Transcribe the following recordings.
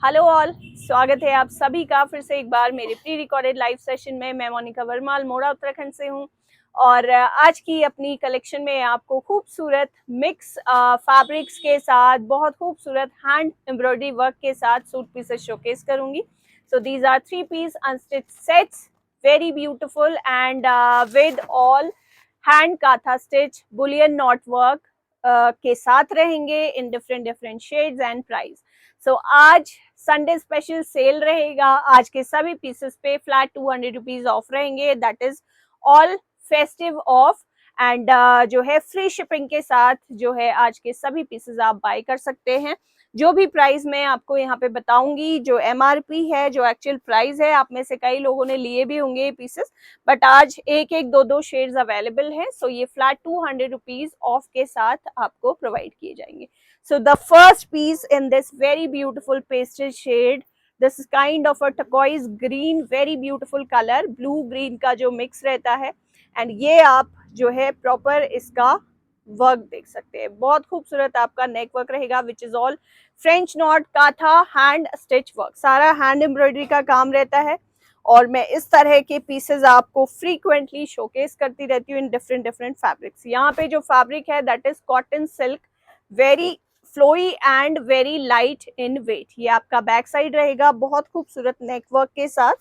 Hello all, स्वागत है आप सभी का फिर से एक बार मेरे प्री रिकॉर्डेड लाइव सेशन में। मैं मोनिका वर्मा अल्मोड़ा उत्तराखंड से हूँ और आज की अपनी कलेक्शन में आपको खूबसूरत मिक्स फैब्रिक्स के साथ बहुत खूबसूरत हैंड एम्ब्रॉयडरी वर्क के साथ सूट पीसेस शोकेस करूंगी। So these are 3-piece unstitch sets, very beautiful and with all hand katha stitch bullion knot work के साथ रहेंगे in different shades and price. So आज संडे स्पेशल सेल रहेगा। आज के सभी पीसेस पे फ्लैट 200 रुपीज ऑफ रहेंगे, that is all festive of and जो है फ्री शिपिंग के साथ जो है आज के सभी पीसेस आप बाय कर सकते हैं। जो भी प्राइस मैं आपको यहाँ पे बताऊंगी, जो एमआरपी है, जो एक्चुअल प्राइस है, आप में से कई लोगों ने लिए भी होंगे ये पीसेस, बट आज एक एक दो शेड्स अवेलेबल है। सो ये फ्लैट 200 रुपीज ऑफ के साथ आपको प्रोवाइड किए जाएंगे। So the first piece in this very beautiful pastel shade, this is kind of a turquoise green, very beautiful color, blue green का जो mix रहता है and ये आप जो है proper इसका वर्क देख सकते हैं। बहुत खूबसूरत आपका नेक वर्क रहेगा which is all French knot katha hand stitch work, सारा हैंड एम्ब्रॉयडरी का काम रहता है। और मैं इस तरह के पीसेस आपको फ्रीक्वेंटली शोकेस करती रहती हूँ इन डिफरेंट फैब्रिक्स। यहाँ पे जो फैब्रिक है that is cotton silk, very flowy and very light in weight. ये आपका बैक साइड रहेगा बहुत खूबसूरत नेकवर्क के साथ।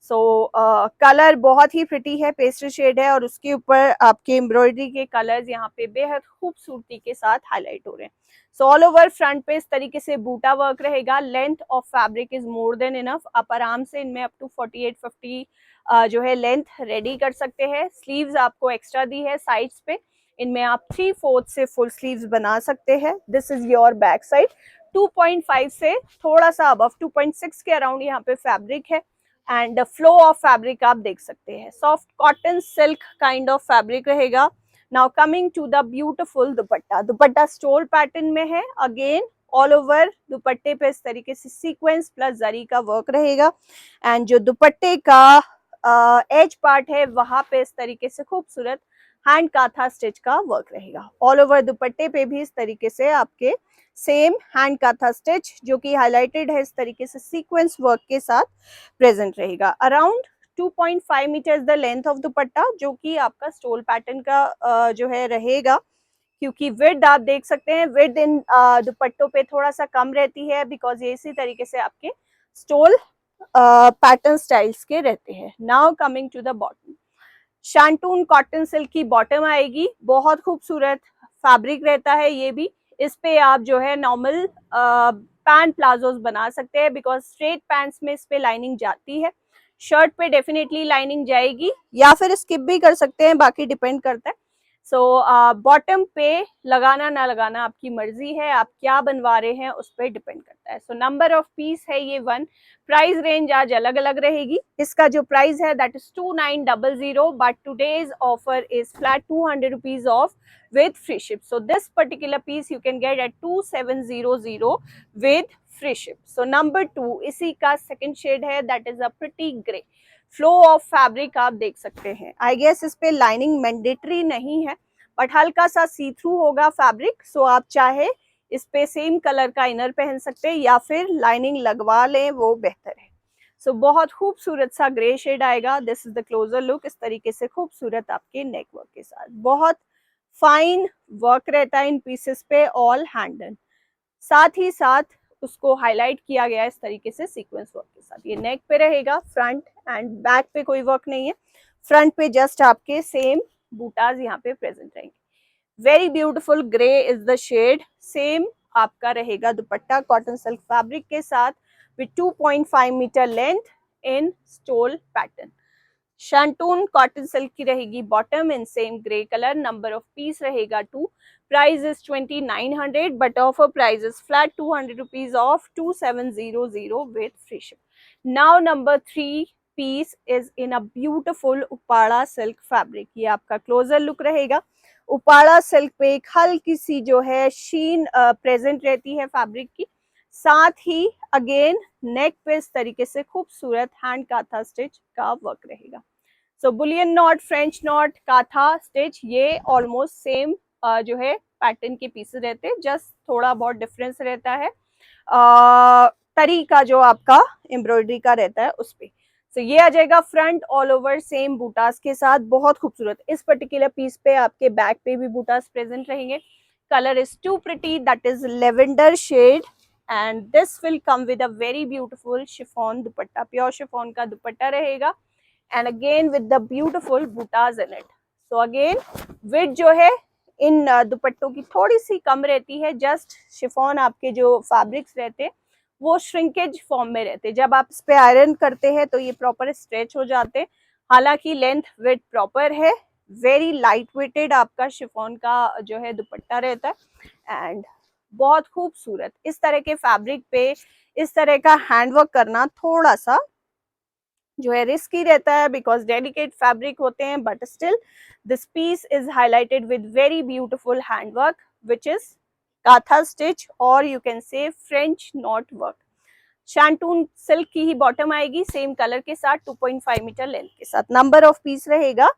सो कलर बहुत ही प्रिटी है, पेस्टल शेड है और उसके ऊपर आपके एम्ब्रॉयडरी के कलर्स यहाँ पे बेहद खूबसूरती के साथ हाईलाइट हो रहे हैं। सो ऑल ओवर फ्रंट पे इस तरीके से बूटा वर्क रहेगा। Length of fabric is more than enough, आप आराम से इनमें अप टू 48-50 जो है लेंथ रेडी कर सकते हैं। स्लीव्स आपको एक्स्ट्रा दी है साइड्स पे, इनमें आप 3/4 से फुल स्लीव्स बना सकते हैं। This is your back side. 2.5 से थोड़ा सा अबव 2.6 के अराउंड यहाँ पे फैब्रिक है एंड फ्लो ऑफ फैब्रिक आप देख सकते हैं। Soft cotton silk kind of fabric रहेगा। Now coming to the beautiful dupatta. Dupatta stole pattern में है, अगेन ऑल ओवर दुपट्टे पे इस तरीके से सीक्वेंस प्लस जरी का वर्क रहेगा एंड जो दुपट्टे का एज पार्ट है वहां पे इस तरीके से खूबसूरत हैंड काथा स्टिच का वर्क रहेगा। ऑल ओवर दुपट्टे पे भी इस तरीके से आपके सेम हैंड काथा स्टिच जो कि हाईलाइटेड है इस तरीके से सीक्वेंस वर्क के साथ प्रेजेंट रहेगा। Around 2.5 metre the length of dupatta, जो कि आपका स्टोल पैटर्न का जो है रहेगा, क्योंकि विड्थ आप देख सकते हैं विड्थ इन दुपट्टों पे थोड़ा सा कम रहती है बिकॉज ये इसी तरीके से आपके स्टोल पैटर्न स्टाइल्स के रहते हैं। Now coming to the bottom, shantung cotton silk की बॉटम आएगी। बहुत खूबसूरत फैब्रिक रहता है ये भी। इस पे आप जो है नॉर्मल पैंट प्लाजोस बना सकते हैं बिकॉज स्ट्रेट पैंट्स में इस पे लाइनिंग जाती है। शर्ट पे डेफिनेटली लाइनिंग जाएगी या फिर स्किप भी कर सकते हैं, बाकी डिपेंड करता है। सो बॉटम पे लगाना ना लगाना आपकी मर्जी है, आप क्या बनवा रहे हैं उस पर डिपेंड करता है। सो नंबर ऑफ पीस है ये 1। प्राइस रेंज आज अलग अलग रहेगी। इसका जो प्राइस है that is 2900, but today's offer is flat 200 rupees of with free ship. So this particular piece you can get at 2700 with free ship. So number 2 इसी का सेकंड शेड है, that is a pretty grey. Flow of fabric आप देख सकते हैं। I guess इस पे lining mandatory नहीं है बट हल्का सा सी थ्रू होगा फैब्रिक। सो आप चाहे इस पे सेम कलर का इनर पहन सकते हैं या फिर लाइनिंग लगवा लें, वो बेहतर है। सो बहुत खूबसूरत सा ग्रे शेड आएगा। This is the closure look, इस तरीके से खूबसूरत आपके नेक वर्क के साथ बहुत फाइन वर्क रहता है इन पीसेस पे, ऑल हैंडल। साथ ही साथ उसको हाईलाइट किया गया है इस तरीके से सीक्वेंस वर्क के साथ। ये नेक पे रहेगा, फ्रंट एंड बैक पे कोई वर्क नहीं है। फ्रंट पे जस्ट आपके सेम बूटाज यहाँ पे प्रेजेंट रहेंगे। Very beautiful grey is the shade. Same आपका रहेगा दुपट्टा कॉटन सिल्क फैब्रिक के साथ with 2.5 metre length in stole pattern. Shantung cotton silk की रहेगी bottom in same grey colour. Number of piece रहेगा 2। Price is 2900 but offer price is flat 200 rupees off 2700 with free ship. Now number 3 piece is in a beautiful Upada silk fabric. ये आपका closure look रहेगा। Uppada silk पे एक हल्की सी जो है शीन present रहती है फैब्रिक की। साथ ही अगेन नेक पे इस तरीके से खूबसूरत हैंड काथा स्टिच का वर्क रहेगा। So bullion knot, French knot, katha stitch, ये ऑलमोस्ट सेम जो है पैटर्न के पीसेस रहते हैं, जस्ट थोड़ा बहुत डिफरेंस रहता है। तरी का जो आपका एम्ब्रॉयडरी का रहता है उस पे। तो ये आ जाएगा फ्रंट ऑल ओवर सेम बूटास के साथ, बहुत खूबसूरत। इस पर्टिकुलर पीस पे आपके बैक पे भी बूटास प्रेजेंट रहेंगे। Colour is too pretty, that is lavender shade, and this will come with a very beautiful chiffon dupatta, pure chiffon का दुपट्टा रहेगा, and again with the beautiful बूटास in it. So again with जो है इन दुपट्टों की थोड़ी सी कम रहती है, जस्ट शिफॉन आपके जो फैब्रिक्स रहते हैं वो श्रिंकेज फॉर्म में रहते, जब आप इस पे आयरन करते हैं तो ये प्रॉपर स्ट्रेच हो जाते। हालांकि लेंथ विड्थ प्रॉपर है, वेरी लाइट वेटेड आपका शिफॉन का जो है दुपट्टा रहता है, एंड बहुत खूबसूरत। इस तरह के फैब्रिक पे इस तरह का हैंडवर्क करना थोड़ा सा जो है रिस्की रहता है, बिकॉज डेलिकेट फैब्रिक होते हैं, but still this piece is highlighted with very beautiful handwork which is katha stitch, और you can say French knot work. Shantung silk की ही बॉटम आएगी, सेम कलर के साथ, 2.5 मीटर लेंथ के साथ। नंबर ऑफ पीस रहेगा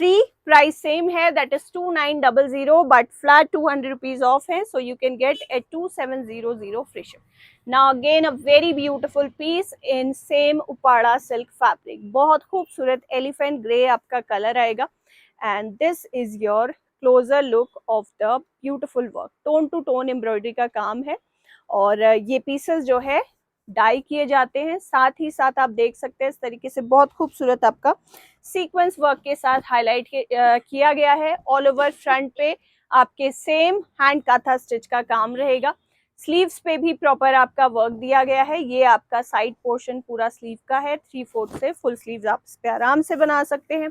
3, प्राइस सेम है, that is 2900, but flat 200 rupees off है, so you can get at 2700 free ship. Now again a very beautiful piece in same Upada silk fabric, बहुत खूबसूरत elephant grey आपका colour आएगा, and this is your closer look of the beautiful work. Tone to tone embroidery का काम है, और ये pieces जो है डाई किए जाते हैं। साथ ही साथ आप देख सकते हैं इस तरीके से बहुत खूबसूरत आपका सीक्वेंस वर्क के साथ हाईलाइट किया गया है। ऑल ओवर फ्रंट पे आपके सेम हैंड काथा स्टिच का काम रहेगा। स्लीव्स पे भी प्रॉपर आपका वर्क दिया गया है। ये आपका साइड पोर्शन पूरा स्लीव का है, 3/4 से फुल स्लीव्स आप इस पे आराम से बना सकते हैं।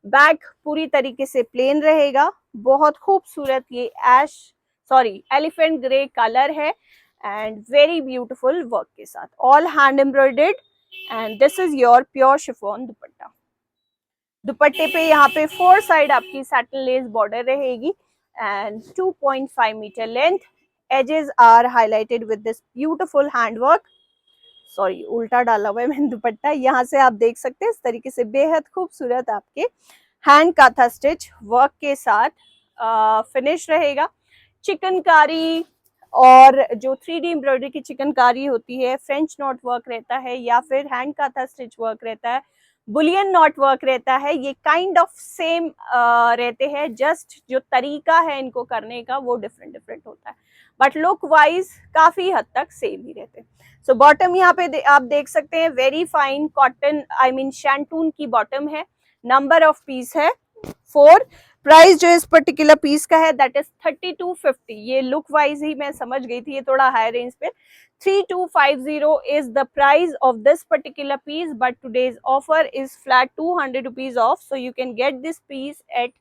बैक पूरी तरीके से प्लेन रहेगा, बहुत खूबसूरत ये एलिफेंट ग्रे कलर है, एंड वेरी ब्यूटीफुल वर्क के साथ, all hand embroidered, and this is your pure chiffon dupatta. दुपट्टे पे यहाँ पे 4 साइड आपकी सैटिन लेस बॉर्डर रहेगी, and 2.5 metre length. Edges are highlighted with this beautiful handwork, sorry उल्टा डाला हुआ है मैंने दुपट्टा। यहाँ से आप देख सकते हैं इस तरीके से बेहद खूबसूरत आपके हैंड काथा स्टिच वर्क के साथ फिनिश रहेगा। चिकनकारी और जो 3D एम्ब्रॉयडरी की चिकनकारी होती है, फ्रेंच नॉट वर्क रहता है, या फिर हैंड काथा स्टिच वर्क रहता है, बुलियन नॉट वर्क रहता है, ये काइंड ऑफ सेम रहते हैं, जस्ट जो तरीका है इनको करने का वो डिफरेंट डिफरेंट होता है, बट लुक वाइज काफी हद तक सेम ही रहते हैं। सो बॉटम यहाँ पे आप देख सकते हैं वेरी फाइन कॉटन शैंटून की बॉटम है। नंबर ऑफ पीस है 4। प्राइस जो इस पर्टिकुलर पीस का है दैट इज 3250। ये लुक वाइज ही मैं समझ गई थी, ये थोड़ा हाई रेंज पे 3250 is the price of this particular piece, but today's offer is flat 200 rupees off, so you can get this piece at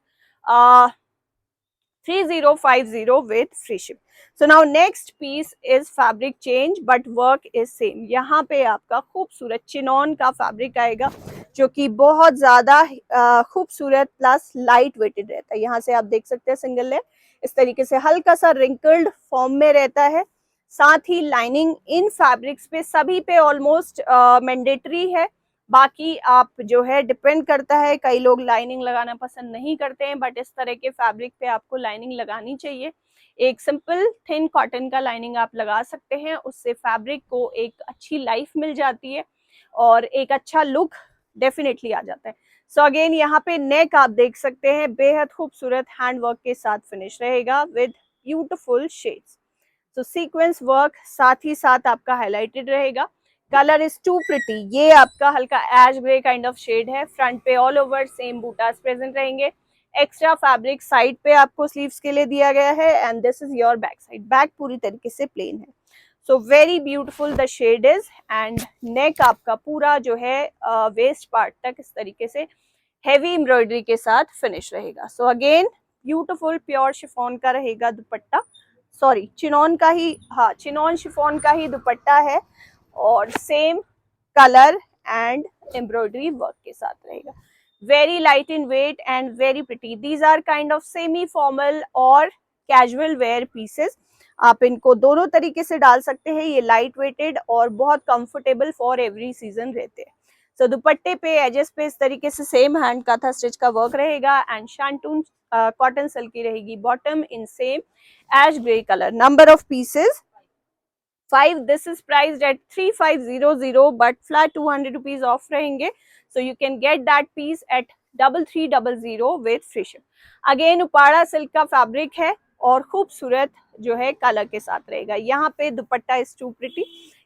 3050 with free ship. So now next piece is fabric change but work is same। यहाँ पे आपका खूबसूरत chinon का fabric आएगा जो कि बहुत ज्यादा खूबसूरत प्लस लाइट वेटेड रहता है। यहाँ से आप देख सकते हैं सिंगल लेयर इस तरीके से हल्का सा रिंकल्ड फॉर्म में रहता है। साथ ही लाइनिंग इन फैब्रिक्स पे सभी पे ऑलमोस्ट मैंडेटरी है, बाकी आप जो है डिपेंड करता है, कई लोग लाइनिंग लगाना पसंद नहीं करते हैं, बट इस तरह के फैब्रिक पे आपको लाइनिंग लगानी चाहिए। एक सिंपल थिन कॉटन का लाइनिंग आप लगा सकते हैं, उससे फैब्रिक को एक अच्छी लाइफ मिल जाती है और एक अच्छा लुक डेफिनेटली आ जाता है। सो अगेन यहाँ पे नेक आप देख सकते हैं बेहद खूबसूरत हैंडवर्क के साथ फिनिश रहेगा विद ब्यूटिफुल शेड्स। तो सीक्वेंस वर्क साथ ही साथ आपका हाईलाइटेड रहेगा। कलर इज टू प्रिटी, ये आपका हल्का ash grey kind of shade है। फ्रंट पे ऑल ओवर सेम बूटास प्रेजेंट रहेंगे। एक्स्ट्रा फैब्रिक साइड पे आपको स्लीव्स के लिए दिया गया है, and this is your back side. Back पूरी तरीके से प्लेन है। So very beautiful the shade is, and neck आपका पूरा जो है वेस्ट पार्ट तक इस तरीके से हेवी एम्ब्रॉयडरी के साथ फिनिश रहेगा। So again beautiful pure chiffon का रहेगा दुपट्टा, सॉरी चिनॉन का ही, हाँ चिनॉन शिफॉन का ही दुपट्टा है, और same colour and embroidery work के साथ रहेगा। Very light in weight and very pretty. These are kind of semi formal और कैजुअल वेयर पीसेस। आप इनको दोनों तरीके से डाल सकते हैं। ये लाइट वेटेड और बहुत कंफर्टेबल फॉर एवरी सीजन रहते हैं। सो दुपट्टे पे एजेस पे इस तरीके से सेम हैंड काथा स्टिच का वर्क रहेगा, एंड शैंटून कॉटन सिल्क की रहेगी bottom in same ash grey colour. Number of pieces 5 this is priced at 3500 but flat 200 rupees off रहेंगे. So you can get that piece at 3300 with free ship. Again Upada silk का fabric है और खूबसूरत जो है colour के साथ रहेगा. यहाँ पे दुपट्टा इज टू प्रिटी.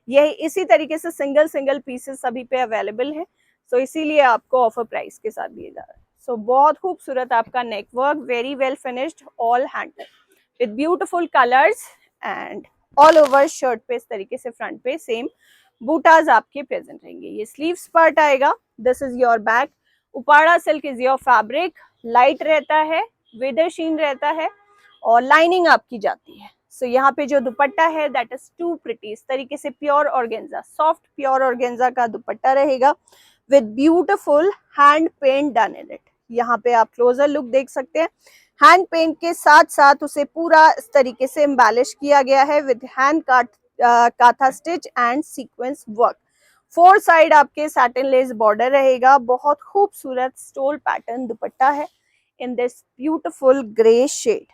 यही इसी तरीके से सिंगल सिंगल पीसेस सभी पे अवेलेबल है. सो इसीलिए आपको ऑफर प्राइस के साथ दिए जा रहा है. सो बहुत खूबसूरत आपका neck work, very well finished, all hand with beautiful colours and all over shirt पे इस तरीके से फ्रंट पे सेम बूटाज आपके प्रेजेंट रहेंगे. ये स्लीव्स पार्ट आएगा. This is your back. Uppada silk is your fabric. Light रहता है, वेदर शीन रहता है और लाइनिंग आपकी जाती है. सो यहाँ पे जो दुपट्टा है दैट इज टू प्रिटी. इस तरीके से pure organza, soft pure organza का दुपट्टा रहेगा with beautiful hand paint done in it. यहाँ पे आप क्लोजर लुक देख सकते हैं. हैंड पेंट के साथ साथ उसे पूरा इस तरीके से एम्बेलिश किया गया है with hand katha stitch and sequence work. 4 side आपके सैटिन लेस बॉर्डर रहेगा. बहुत खूबसूरत स्टोल पैटर्न दुपट्टा है in this beautiful grey shade.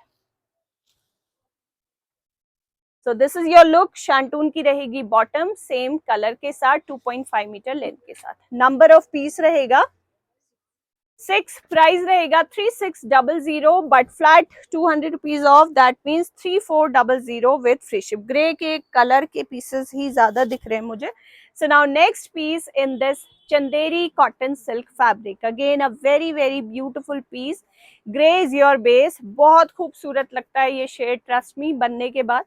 So this is your look. शांटून की रहेगी बॉटम सेम कलर के साथ 2.5 मीटर लेंथ के साथ. नंबर ऑफ पीस रहेगा 6. प्राइस रहेगा 3600 but flat 200 rupees off. That means 3400 with free ship. Grey के कलर के पीसेस ही ज्यादा दिख रहे हैं मुझे. So now next piece in this Chanderi cotton silk fabric. Again a very very beautiful piece. Grey is your base. बहुत खूबसूरत लगता है ये शेड, ट्रस्ट मी, बनने के बाद.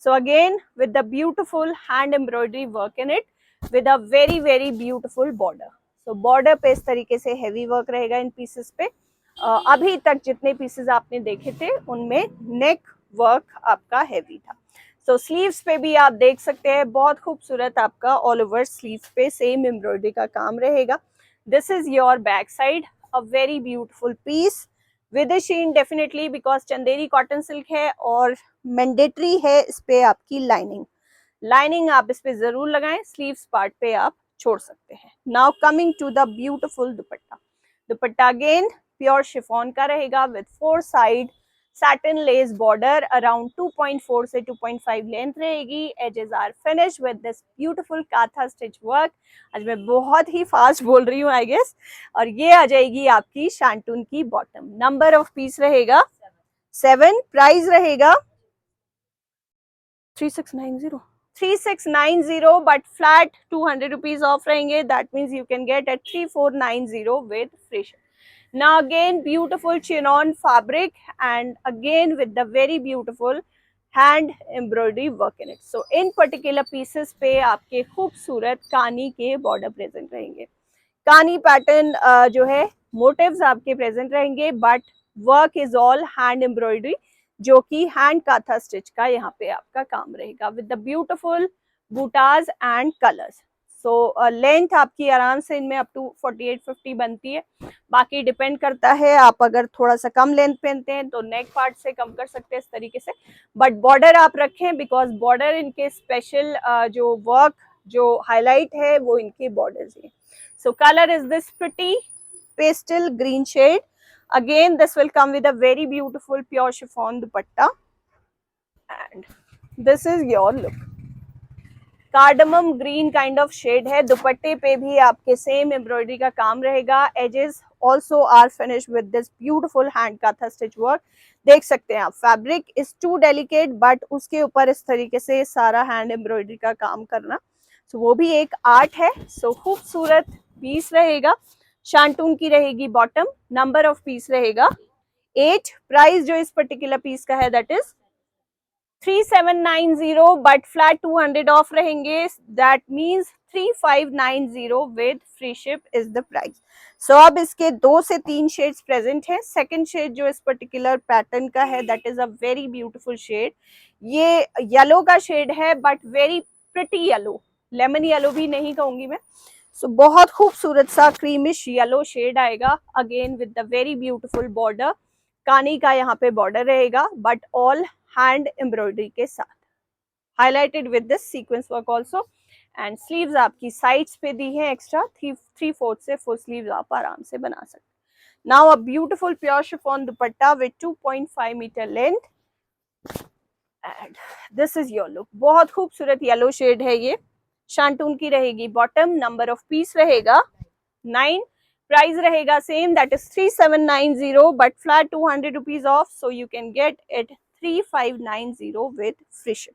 So again with the beautiful hand embroidery work in it with a very very beautiful border. So border पे इस तरीके से heavy work रहेगा इन pieces पे. अभी तक जितने pieces आपने देखे थे उनमें neck work आपका heavy था. So sleeves पे भी आप देख सकते हैं बहुत खूबसूरत आपका all over sleeves पे same embroidery का काम रहेगा. This is your back side, a very beautiful piece. With sheen definitely because Chanderi cotton silk है और मैंडेटरी है इस पे आपकी लाइनिंग. लाइनिंग आप इस पे जरूर लगाएं. स्लीव्स पार्ट पे आप छोड़ सकते हैं. Now coming to the beautiful dupatta. Dupatta again pure chiffon का रहेगा with 4 side satin lace border around 2.4 से 2.5 लेंथ रहेगी. edges are finished with this beautiful katha stitch work. आज मैं बहुत ही फास्ट बोल रही हूँ आई गेस. और ये आ जाएगी आपकी शांटून की बॉटम. नंबर ऑफ पीस रहेगा 7. प्राइस रहेगा 3690 बट फ्लैट 200 रुपीज ऑफ रहेंगे. That means you can get at 3490 with free ship. Now again beautiful chignon fabric and again with the very beautiful hand embroidery work in it. So in particular pieces पे आपके खूबसूरत कानी के border present रहेंगे. कानी pattern जो है motives आपके प्रेजेंट रहेंगे but work is all hand embroidery जो कि हैंड काथा स्टिच का यहाँ पे आपका काम रहेगा विद द ब्यूटिफुल बूटाज एंड कलर्स. सो लेंथ आपकी आराम से इनमें अप टू 48-50 बनती है. बाकी डिपेंड करता है, आप अगर थोड़ा सा कम लेंथ पहनते हैं तो नेक पार्ट से कम कर सकते हैं इस तरीके से. बट बॉर्डर आप रखें बिकॉज बॉर्डर इनके स्पेशल जो वर्क जो हाईलाइट है वो इनके बॉर्डर्स हैं. So color is this pretty pastel green shade. Again this will come with a very beautiful pure chiffon dupatta and this is your look. Cardamom green kind of shade है. दुपट्टे पे भी आपके same embroidery का काम रहेगा. edges also are finished with this beautiful hand katha stitch work. देख सकते हैं आप fabric is too delicate but उसके ऊपर इस तरीके से सारा हैंड एम्ब्रॉयडरी का काम करना तो वो भी एक आर्ट है. सो खूबसूरत पीस रहेगा. शांटून की रहेगी बॉटम. नंबर ऑफ पीस रहेगा 8. प्राइस जो इस पर्टिकुलर पीस का है that is 3790 but flat 200 off रहेंगे. That means 3590 with free ship is the price. So अब इसके 2 से 3 शेड्स प्रेजेंट है. सेकंड शेड जो इस पर्टिकुलर पैटर्न का है that is a very beautiful shade. ये येलो का शेड है but very pretty yellow, lemon yellow भी नहीं कहूंगी मैं. सो बहुत खूबसूरत सा क्रीमिश येलो शेड आएगा. Again with the very beautiful border. कानी का यहाँ पे बॉर्डर रहेगा बट ऑल हैंड एम्ब्रॉयडरी के साथ highlighted with this sequence work also. And sleeves आपकी साइड्स पे दी है एक्स्ट्रा 3/4 से 4 स्लीव्स आप आराम से बना सकते. Now a beautiful pure chiffon dupatta with 2.5 metre length. And this is your look. बहुत खूबसूरत येलो शेड है ये, शांटून की रहेगी बॉटम। नंबर ऑफ पीस रहेगा 9। प्राइस रहेगा same, that is 3790, but flat 200 rupees of, so you can get it 3590 with free ship.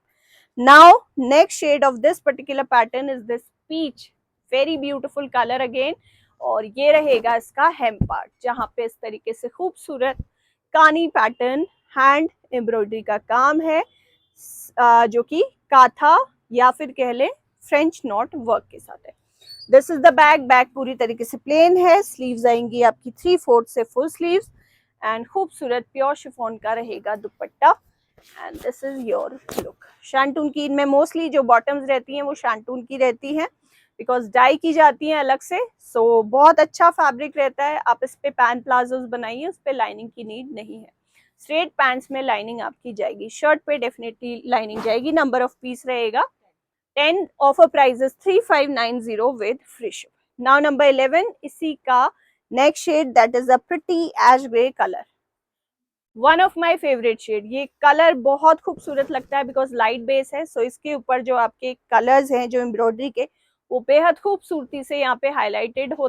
Now next shade of this particular pattern is this peach, very beautiful color again। और ये रहेगा इसका hem part, जहाँ पे इस तरीके से खूबसूरत कानी पैटर्न हैंड एम्ब्रॉयडरी का काम है, जो कि काथा या फिर कह ले फ्रेंच नॉट वर्क के साथ है। This is the back. Back पूरी तरीके से प्लेन है। स्लीव्स आएंगी आपकी 3/4 से फुल स्लीव्स एंड खूबसूरत प्योर शिफॉन का रहेगा dupatta. And this is your look. शांटून की इनमें मोस्टली जो बॉटम्स रहती हैं वो शांटून की रहती हैं, बिकॉज डाई की जाती हैं अलग से। सो बहुत अच्छा फैब्रिक रहता है। आप इस पे पैंट प्लाजोस बनाइए, उस पे लाइनिंग की नीड नहीं है। स्ट्रेट पैंट्स में लाइनिंग आपकी जाएगी, शर्ट पे डेफिनेटली लाइनिंग जाएगी। नंबर ऑफ पीस रहेगा 10। Offer price is 3590 with free ship. Now number 11, इसी का next shade, that is a pretty ash grey colour, one of my favourite shade. ये colour बहुत खूबसूरत लगता है बिकॉज लाइट बेस है। सो इसके ऊपर जो आपके कलर्स हैं जो एम्ब्रॉयडरी के, वो बेहद खूबसूरती से यहाँ पे हाईलाइट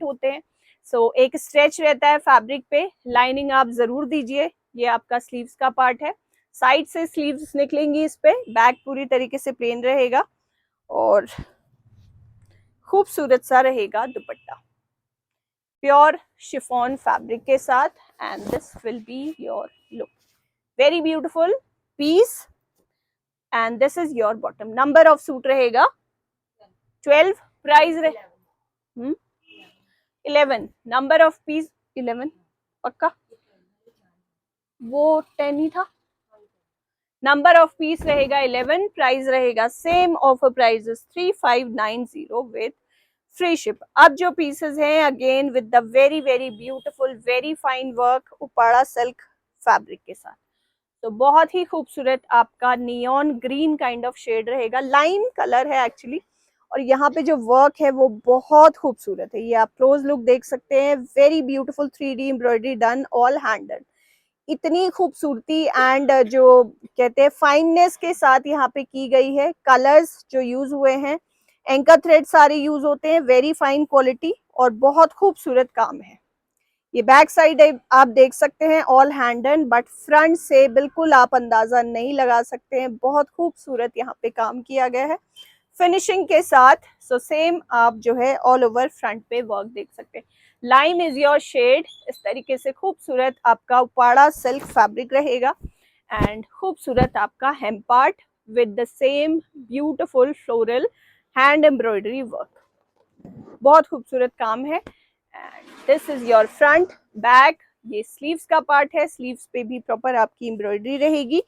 होते हैं। सो एक स्ट्रेच रहता है फैब्रिक पे। लाइनिंग आप जरूर दीजिए। ये आपका स्लीव्स का पार्ट है, साइड से स्लीव्स निकलेंगी इस पे। बैक पूरी तरीके से प्लेन रहेगा और खूबसूरत सा रहेगा दुपट्टा प्योर शिफॉन फैब्रिक के साथ। And this will be your look, very beautiful piece. And this is your bottom. Number of suit रहेगा 12। प्राइस 11। नंबर ऑफ पीस 11 पक्का, वो 10 ही था। नंबर ऑफ पीस रहेगा 11। प्राइस रहेगा same. Offer price is 3590 with free ship. अब जो pieces हैं again with the very very beautiful very fine work Uppada silk fabric के साथ। तो बहुत ही खूबसूरत आपका neon green kind of shade रहेगा, लाइम कलर है एक्चुअली। और यहाँ पे जो वर्क है वो बहुत खूबसूरत है। ये आप क्लोज लुक देख सकते हैं। Very beautiful 3D embroidery done, all handed. इतनी खूबसूरती एंड जो कहते हैं फाइननेस के साथ यहाँ पे की गई है। कलर्स जो यूज हुए हैं, एंकर थ्रेड सारे यूज होते हैं, वेरी फाइन क्वालिटी और बहुत खूबसूरत काम है। ये बैक साइड आप देख सकते हैं ऑल हैंडन, बट फ्रंट से बिल्कुल आप अंदाजा नहीं लगा सकते हैं। बहुत खूबसूरत यहाँ पे काम किया गया है फिनिशिंग के साथ। सो सेम आप जो है ऑल ओवर फ्रंट पे वर्क देख सकते हैं। Lime is your shade. इस तरीके से खूबसूरत आपका उपाड़ा सिल्क फैब्रिक रहेगा एंड खूबसूरत आपका hem part with the same beautiful floral hand embroidery work. बहुत खूबसूरत काम है। And this is your front. Back ये स्लीव्स का पार्ट है। स्लीव्स पे भी प्रॉपर आपकी एम्ब्रॉयडरी रहेगी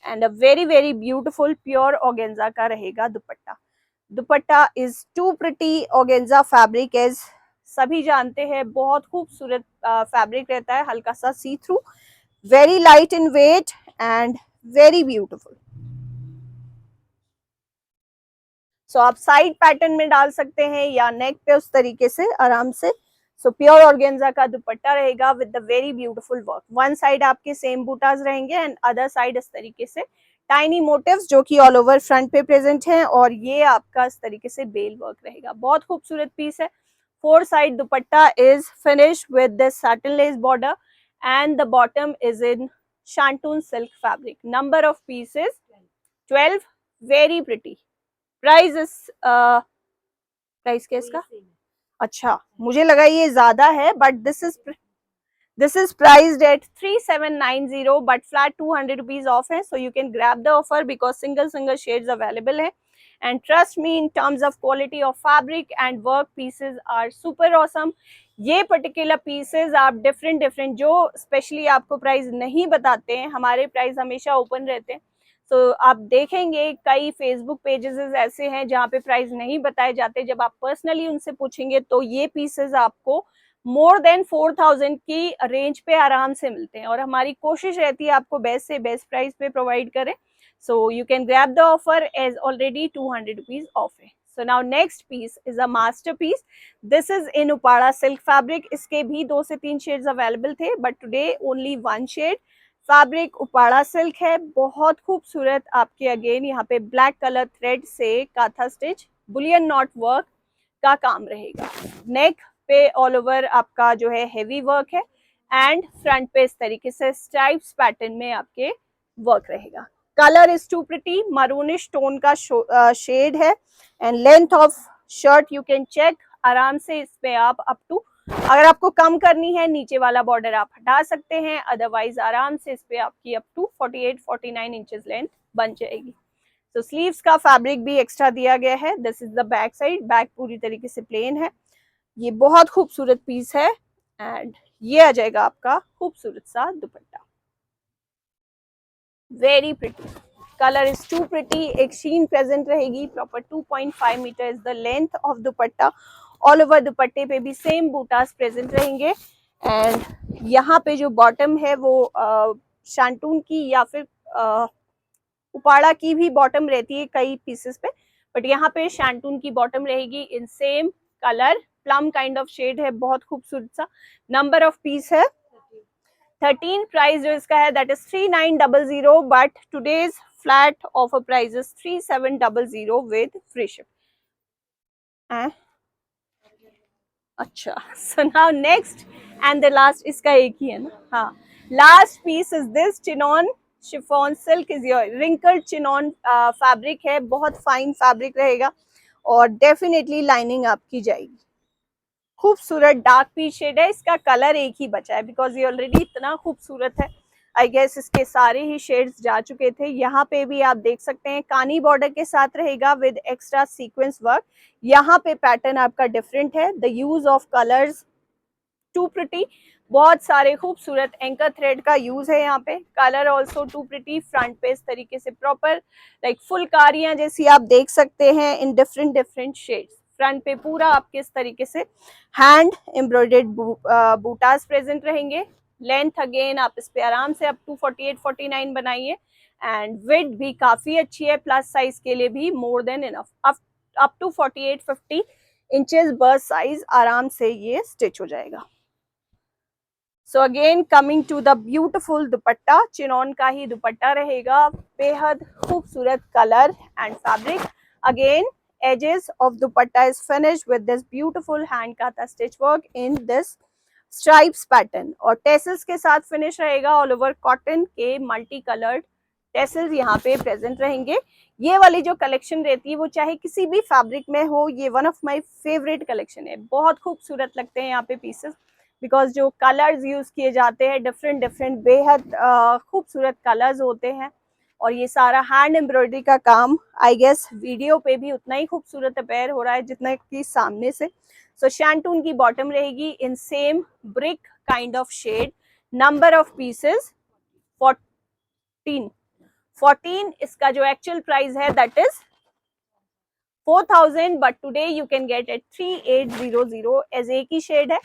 and a very very beautiful pure organza का रहेगा दुपट्टा। दुपट्टा is too pretty. Organza fabric as सभी जानते हैं बहुत खूबसूरत फैब्रिक रहता है, हल्का सा see through, very light in weight and very beautiful. So आप साइड पैटर्न में डाल सकते हैं या नेक पे उस तरीके से आराम से। सो प्योर ऑर्गेन्जा का दुपट्टा रहेगा with the very beautiful work. One side आपके सेम बूटाज रहेंगे एंड अदर साइड इस तरीके से टाइनी मोटिव्स जो कि ऑल ओवर फ्रंट पे प्रेजेंट हैं, और ये आपका इस तरीके से बेल वर्क रहेगा। बहुत खूबसूरत पीस है। Four side dupatta is finish with this satin lace border and the bottom is in shantoon silk fabric. Number of pieces 12। Very pretty. Price is price क्या इसका? अच्छा, मुझे लगा ये ज्यादा है, but this is priced at 3790, but flat 200 rupees off है। So you can grab the offer because single shades available है। And trust me, in terms of quality of fabric and work, pieces are super awesome. ये particular pieces आप different जो specially आपको price नहीं बताते हैं, हमारे प्राइस हमेशा ओपन रहते हैं। तो आप देखेंगे कई फेसबुक पेजेस ऐसे हैं जहाँ पे प्राइस नहीं बताए जाते। जब आप पर्सनली उनसे पूछेंगे तो ये पीसेस आपको मोर देन 4000 की रेंज पे आराम से मिलते हैं, और हमारी कोशिश रहती है आपको बेस्ट से बेस्ट प्राइस पे प्रोवाइड करें। So you can grab the offer as already 200 rupees off है। So now next piece is a masterpiece. This is in Uppada silk fabric. इसके भी 2 से 3 शेड्स अवेलेबल थे, but today only 1 shade. Fabric Uppada silk है, बहुत खूबसूरत। आपके again यहाँ पे ब्लैक कलर थ्रेड से काथा स्टिच बुलियन नॉट वर्क का काम रहेगा। नेक पे ऑल ओवर आपका जो है हेवी वर्क है एंड फ्रंट पे इस तरीके से स्ट्राइप्स पैटर्न में आपके वर्क रहेगा। Colour is too pretty, maroonish tone का शेड है and length of shirt you can check. आराम से इसमें आप अप टू, अगर आपको कम करनी है नीचे वाला बॉर्डर आप हटा सकते हैं, अदरवाइज आराम से इस पे आपकी अप टू 48-49 इंचेस लेंथ बन जाएगी। तो स्लीव्स का फैब्रिक भी एक्स्ट्रा दिया गया है। This is the back side, back पूरी तरीके से प्लेन है। ये बहुत खूबसूरत पीस है एंड ये आ जाएगा आपका खूबसूरत सा दुपट्टा, very pretty. Colour is too pretty, एक शीन प्रेजेंट रहेगी। Proper 2.5 metre is the length of dupatta. All over दुपट्टे पे भी सेम बूटास प्रेजेंट रहेंगे एंड यहाँ पे जो बॉटम है वो शांटून की या फिर उपाड़ा की भी बॉटम रहती है कई पीसेस पे, बट यहाँ पे शांटून की बॉटम रहेगी in same colour. Plum kind of shade है, बहुत खूबसूरत सा। नंबर ऑफ पीस है 13। प्राइस जो इसका है that is 3900, but today's flat offer price is 3700 with free ship. अच्छा, so now next and the last, इसका एक ही है ना, हाँ। Last piece is this chinon chiffon silk is your wrinkled chinon fabric है, बहुत फाइन फैब्रिक रहेगा और डेफिनेटली लाइनिंग आपकी जाएगी। खूबसूरत डार्क पीच शेड है, इसका कलर एक ही बचा है बिकॉज ये ऑलरेडी इतना खूबसूरत है। आई गेस इसके सारे ही शेड्स जा चुके थे। यहाँ पे भी आप देख सकते हैं कानी बॉर्डर के साथ रहेगा विद एक्स्ट्रा सीक्वेंस वर्क। यहाँ पे पैटर्न आपका डिफरेंट है। The use of colours too pretty, बहुत सारे खूबसूरत एंकर थ्रेड का यूज है यहाँ पे। Colour also too pretty, front पे इस तरीके से प्रॉपर लाइक फुलकारियां जैसी आप देख सकते हैं in different different shades. Front पे पूरा आपके इस तरीके से हैंड एम्ब्रॉयडर्ड बूटास प्रेजेंट रहेंगे। लेंथ अगेन आप इस पे आराम से अप टू 48-49 बनाइए एंड विड्थ भी काफी अच्छी है, प्लस साइज के लिए भी more than enough. Up to 48-50 inches burst size आराम से ये स्टिच हो जाएगा। So again coming to the beautiful dupatta, chinon का ही दुपट्टा रहेगा, बेहद खूबसूरत colour and fabric. Again edges of dupatta is finished with this beautiful hand kata stitch work in this stripes pattern और टेसल्स के साथ फिनिश रहेगा। ऑल ओवर कॉटन के मल्टी कलर्ड टेसल्स यहाँ पे प्रेजेंट रहेंगे। ये वाली जो कलेक्शन रहती है वो चाहे किसी भी फैब्रिक में हो, ये one of my favourite collection है। बहुत खूबसूरत लगते हैं यहाँ पे पीसेस बिकॉज जो कलर्स यूज किए जाते हैं डिफरेंट डिफरेंट बेहद खूबसूरत कलर्स होते हैं और ये सारा हैंड एम्ब्रॉयडरी का काम आई गेस वीडियो पे भी उतना ही खूबसूरत अपेयर हो रहा है जितना कि सामने से। सो शांटून की बॉटम रहेगी in same brick kind of shade. Number of pieces 14। इसका जो एक्चुअल प्राइस है that is 4000, but today you can get at 3800 as एक ही शेड है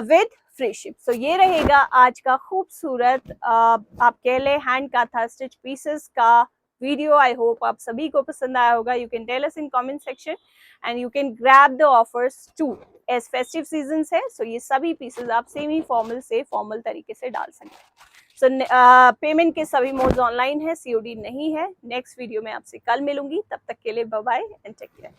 विद फ्री शिप। सो ये रहेगा आज का खूबसूरत आप कह ले हैंड काथा स्टिच पीसेस का वीडियो। आई होप आप सभी को पसंद आया होगा। You can tell us in comment section and you can grab the offers to as festive season है। सो ये सभी पीसेस आप सेमी फॉर्मल से फॉर्मल तरीके से डाल सकते हैं। सो पेमेंट के सभी मोड्स ऑनलाइन है, सीओडी नहीं है। नेक्स्ट वीडियो में आपसे कल मिलूंगी, तब तक के लिए bye bye and take care.